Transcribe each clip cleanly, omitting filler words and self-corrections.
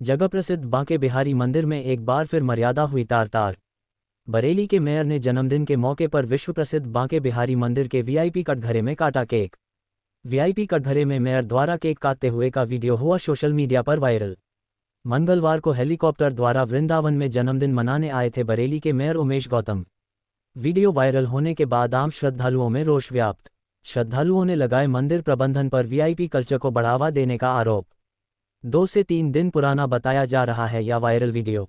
जगह प्रसिद्ध बांके बिहारी मंदिर में एक बार फिर मर्यादा हुई तार-तार। बरेली के मेयर ने जन्मदिन के मौके पर विश्व प्रसिद्ध बांके बिहारी मंदिर के वीआईपी कटघरे में काटा केक। वीआईपी कटघरे में मेयर द्वारा केक काटते हुए का वीडियो हुआ सोशल मीडिया पर वायरल। मंगलवार को हेलीकॉप्टर द्वारा वृंदावन में जन्मदिन मनाने आए थे बरेली के mayor Umesh Gautam. Video viral होने के बाद आम श्रद्धालुओं में रोष व्याप्त। श्रद्धालुओं ने लगाए मंदिर प्रबंधन पर वीआईपी कल्चर को बढ़ावा देने का आरोप। 2 से 3 दिन पुराना बताया जा रहा है यह वायरल वीडियो।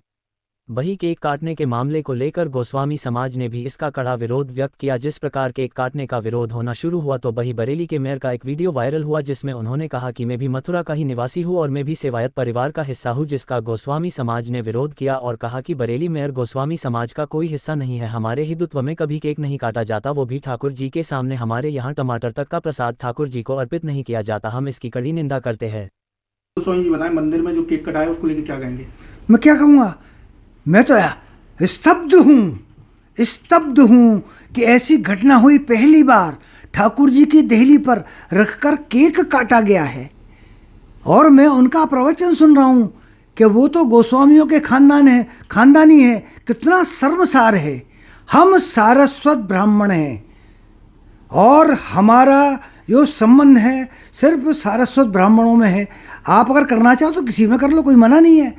वहीं केक काटने के मामले को लेकर गोस्वामी समाज ने भी इसका कड़ा विरोध व्यक्त किया। जिस प्रकार केक काटने का विरोध होना शुरू हुआ तो वहीं बरेली के मेयर का एक वीडियो वायरल हुआ जिसमें उन्होंने कहा कि मैं भी मथुरा का ही निवासी हूं और मैं भी सेवायत परिवार का हिस्सा हूं, जिसका गोस्वामी समाज ने विरोध किया और कहा कि बरेली मेयर गोस्वामी समाज का कोई हिस्सा नहीं है। हमारे हिंदुत्व में कभी केक नहीं काटा जाता, वो भी ठाकुर जी के सामने। हमारे यहाँ टमाटर तक का प्रसाद ठाकुर जी को अर्पित नहीं किया जाता, हम इसकी कड़ी निंदा करते हैं। गोस्वामी जी बताएं, मंदिर में जो केक कटाया उसको लेकर क्या कहेंगे? मैं क्या कहूँगा, मैं तो स्तब्ध हूँ कि ऐसी घटना हुई। पहली बार ठाकुर जी की देहली पर रखकर केक काटा गया है और मैं उनका प्रवचन सुन रहा हूँ कि वो तो गोस्वामियों के खानदानी है। कितना शर्मसार है। हम सारस्वत ब्राह्मण हैं और हमारा जो संबंध है सिर्फ सारस्वत ब्राह्मणों में है। आप अगर करना चाहो तो किसी में कर लो, कोई मना नहीं है,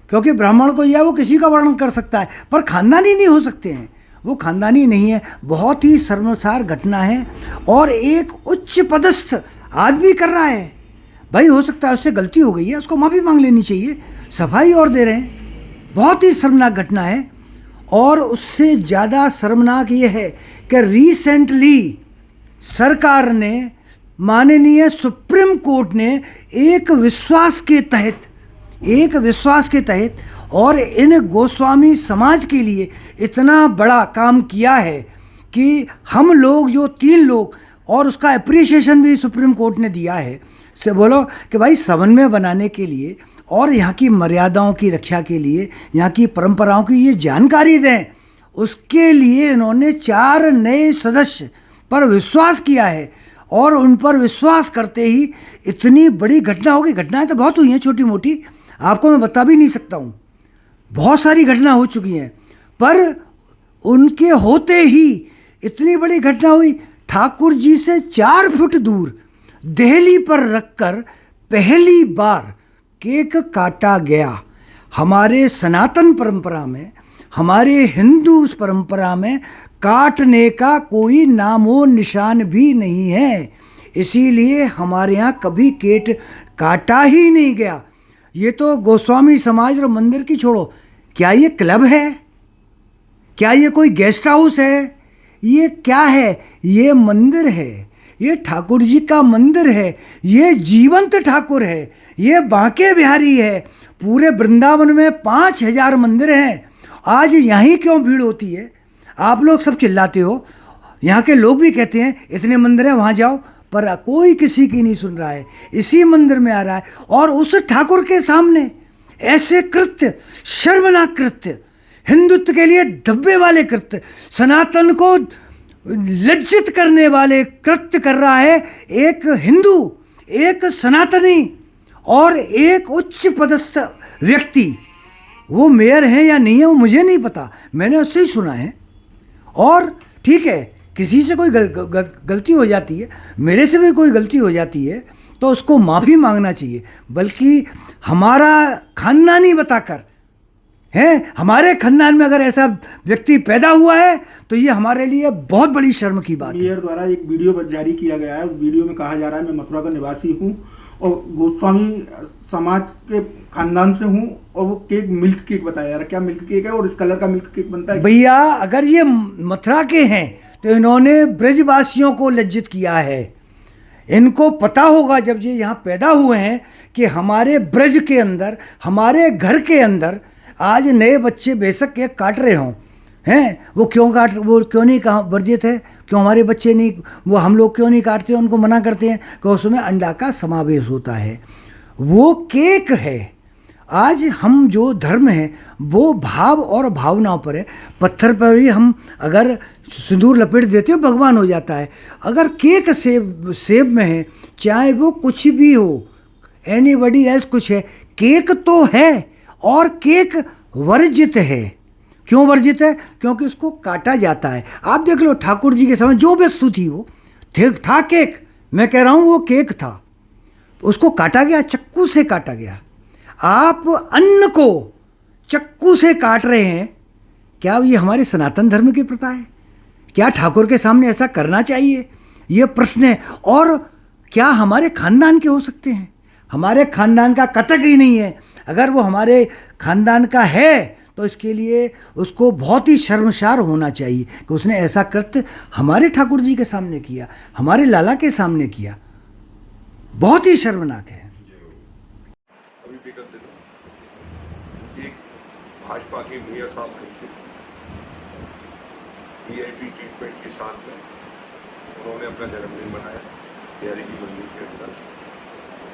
क्योंकि ब्राह्मण को या वो किसी का वर्णन कर सकता है, पर खानदानी नहीं हो सकते हैं। वो खानदानी नहीं है। बहुत ही शर्मसार घटना है और एक उच्च पदस्थ आदमी कर रहा है। भाई हो सकता है उससे गलती हो गई है, उसको माफ़ी मांग लेनी चाहिए, सफाई और दे रहे हैं। बहुत ही शर्मनाक घटना है। और उससे ज़्यादा शर्मनाक ये है कि रिसेंटली सरकार ने, माननीय सुप्रीम कोर्ट ने एक विश्वास के तहत और इन गोस्वामी समाज के लिए इतना बड़ा काम किया है कि हम लोग जो 3 लोग, और उसका एप्रिसिएशन भी सुप्रीम कोर्ट ने दिया है, से बोलो कि भाई समन्वय बनाने के लिए और यहाँ की मर्यादाओं की रक्षा के लिए, यहाँ की परंपराओं की ये जानकारी दें, उसके लिए इन्होंने 4 नए सदस्य पर विश्वास किया है। और उन पर विश्वास करते ही इतनी बड़ी घटना होगी। घटनाएं तो बहुत हुई हैं छोटी मोटी, आपको मैं बता भी नहीं सकता हूँ। बहुत सारी घटना हो चुकी हैं, पर उनके होते ही इतनी बड़ी घटना हुई। ठाकुर जी से 4 फुट दूर देहली पर रखकर पहली बार केक काटा गया। हमारे सनातन परंपरा में, हमारे हिंदू परंपरा में काटने का कोई नामो निशान भी नहीं है। इसीलिए हमारे यहाँ कभी केक काटा ही नहीं गया। ये तो गोस्वामी समाज और मंदिर की छोड़ो, क्या ये क्लब है? क्या ये कोई गेस्ट हाउस है? ये क्या है? ये मंदिर है, ये ठाकुर जी का मंदिर है, ये जीवंत ठाकुर है, ये बांके बिहारी है। पूरे वृंदावन में 5000 मंदिर हैं। आज यहीं क्यों भीड़ होती है? आप लोग सब चिल्लाते हो, यहाँ के लोग भी कहते हैं इतने मंदिर हैं वहाँ जाओ, पर कोई किसी की नहीं सुन रहा है। इसी मंदिर में आ रहा है और उस ठाकुर के सामने ऐसे कृत्य, शर्मनाक कृत्य, हिंदुत्व के लिए धब्बे वाले कृत्य, सनातन को लज्जित करने वाले कृत्य कर रहा है एक हिंदू, एक सनातनी और एक उच्च पदस्थ व्यक्ति। वो मेयर है या नहीं है वो मुझे नहीं पता, मैंने उससे ही सुना है। और ठीक है, किसी से कोई गलती हो जाती है, मेरे से भी कोई गलती हो जाती है तो उसको माफ़ी मांगना चाहिए, बल्कि हमारा खानदानी बताकर है। हमारे खानदान में अगर ऐसा व्यक्ति पैदा हुआ है तो ये हमारे लिए बहुत बड़ी शर्म की बात है। मेयर द्वारा एक वीडियो जारी किया गया है। उस वीडियो में कहा जा रहा है मैं मथुरा का निवासी हूँ और गोस्वामी समाज के खानदान से हूँ, और वो केक मिल्क केक बताया जा रहा है। क्या मिल्क केक है और इस कलर का मिल्क केक बनता है? भैया अगर ये मथुरा के हैं तो इन्होंने ब्रजवासियों को लज्जित किया है। इनको पता होगा जब ये यहाँ पैदा हुए हैं कि हमारे ब्रज के अंदर, हमारे घर के अंदर आज नए बच्चे बेशक केक काट रहे हों, हैं वो क्यों नहीं कहा वर्जित है? क्यों हमारे बच्चे नहीं, वो हम लोग क्यों नहीं काटते? उनको मना करते हैं कि उसमें अंडा का समावेश होता है। वो केक है। आज हम जो धर्म है वो भाव और भावनाओं पर है। पत्थर पर ही हम अगर सिंदूर लपेट देते हो भगवान हो जाता है। अगर केक सेब में है, चाहे वो कुछ भी हो, एनीबडी एल्स कुछ है, केक तो है और केक वर्जित है। क्यों वर्जित है? क्योंकि उसको काटा जाता है। आप देख लो ठाकुर जी के समय जो वस्तु थी वो था केक, मैं कह रहा हूँ वो केक था, उसको काटा गया, चक्कू से काटा गया। आप अन्न को चक्कू से काट रहे हैं, क्या ये हमारे सनातन धर्म की प्रथा है? क्या ठाकुर के सामने ऐसा करना चाहिए? ये प्रश्न है। और क्या हमारे खानदान के हो सकते हैं? हमारे खानदान का कतक ही नहीं है। अगर वो हमारे खानदान का है तो इसके लिए उसको बहुत ही शर्मसार होना चाहिए कि उसने ऐसा कृत्य हमारे ठाकुर जी के सामने किया, हमारे लाला के सामने किया। बहुत ही शर्मनाक है। अभी विगत दिनों एक भाजपा के मेयर साहब आए थे वीआईपी ट्रीटमेंट के साथ में, उन्होंने अपना जन्मदिन मनाया बिहारी की मंदिर के अंदर।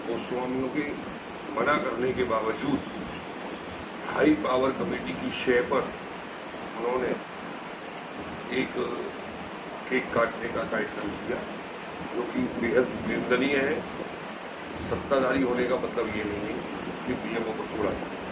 गोस्वामियों के मना करने के बावजूद हाई पावर कमेटी की शय पर उन्होंने एक केक काटने का कार्यक्रम किया, जो कि बेहद निंदनीय है। सत्ताधारी होने का मतलब ये नहीं है कि नियमों को तोड़ा जाए।